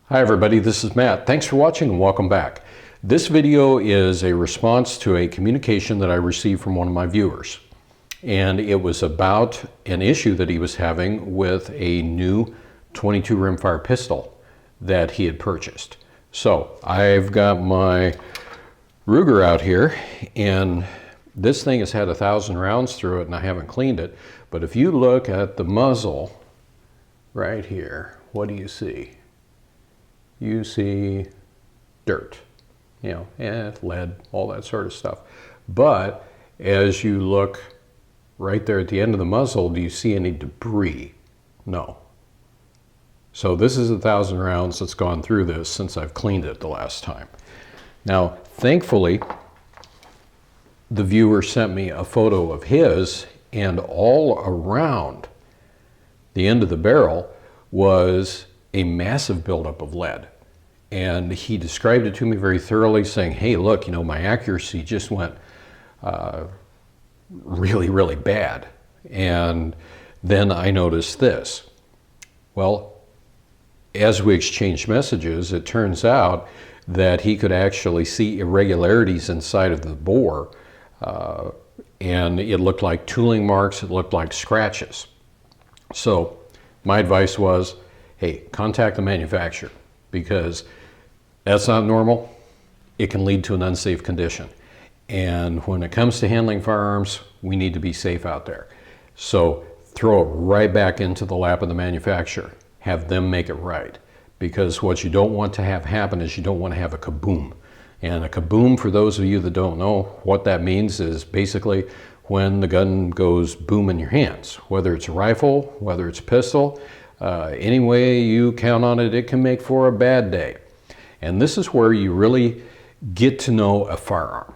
Hi everybody, this is Matt. Thanks for watching and welcome back. This video is a response to a communication that I received from one of my viewers. And it was about an issue that he was having with a new 22 rimfire pistol that he had purchased. So I've got my Ruger out here, and this thing has had 1,000 rounds through it and I haven't cleaned it. But if you look at the muzzle right here, what do you see? You see dirt, and lead, all that sort of stuff. But as you look right there at the end of the muzzle, do you see any debris? No. So this is 1,000 rounds that's gone through this since I've cleaned it the last time. Now, thankfully, the viewer sent me a photo of his, and all around the end of the barrel was a massive buildup of lead. And he described it to me very thoroughly, saying, hey, look, my accuracy just went really, really bad. And then I noticed this. Well, as we exchanged messages, it turns out that he could actually see irregularities inside of the bore. And it looked like tooling marks, it looked like scratches. So my advice was, hey, contact the manufacturer, because that's not normal. It can lead to an unsafe condition. And when it comes to handling firearms, we need to be safe out there. So throw it right back into the lap of the manufacturer. Have them make it right. Because what you don't want to have happen is you don't want to have a kaboom. And a kaboom, for those of you that don't know, what that means is basically when the gun goes boom in your hands. Whether it's a rifle, whether it's a pistol, any way you count on it, it can make for a bad day. And this is where you really get to know a firearm.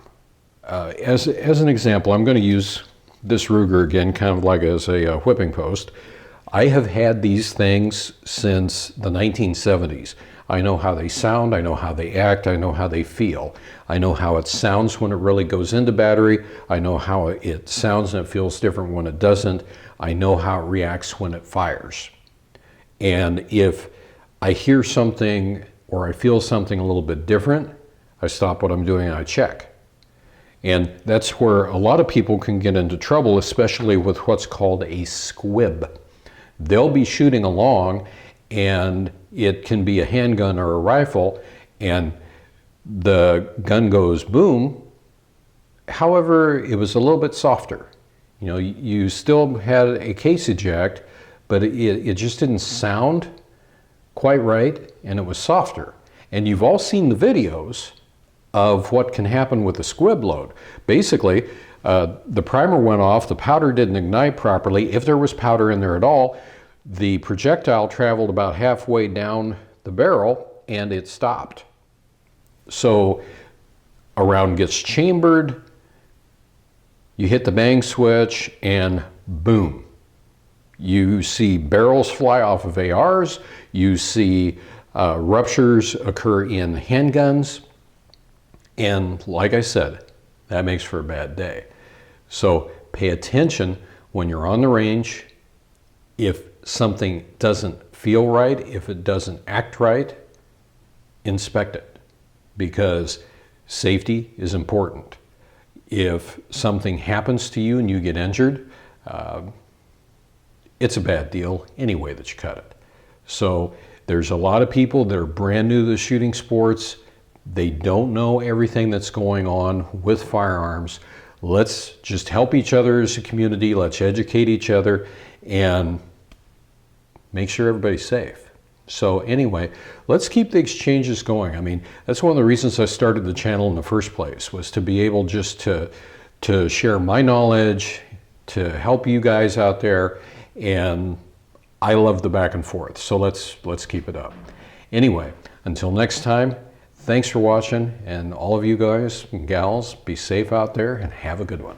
As an example, I'm going to use this Ruger again, kind of like as a whipping post. I have had these things since the 1970s. I know how they sound, I know how they act, I know how they feel. I know how it sounds when it really goes into battery. I know how it sounds and it feels different when it doesn't. I know how it reacts when it fires. And if I hear something or I feel something a little bit different, I stop what I'm doing and I check. And that's where a lot of people can get into trouble, especially with what's called a squib. They'll be shooting along and it can be a handgun or a rifle and the gun goes boom. However, it was a little bit softer. You still had a case eject, but it just didn't sound quite right, and it was softer. And you've all seen the videos of what can happen with a squib load. Basically, the primer went off, the powder didn't ignite properly. If there was powder in there at all, the projectile traveled about halfway down the barrel and it stopped. So a round gets chambered, you hit the bang switch, and boom. You see barrels fly off of ARs, you see ruptures occur in handguns, and like I said, that makes for a bad day. So pay attention when you're on the range. If something doesn't feel right, if it doesn't act right, inspect it, because safety is important. If something happens to you and you get injured, it's a bad deal any way that you cut it. So there's a lot of people that are brand new to the shooting sports. They don't know everything that's going on with firearms. Let's just help each other as a community. Let's educate each other and make sure everybody's safe. So anyway, let's keep the exchanges going. I mean, that's one of the reasons I started the channel in the first place, was to be able just to share my knowledge, to help you guys out there. And I love the back and forth, so let's keep it up. Anyway, until next time, thanks for watching, and all of you guys and gals, be safe out there and have a good one.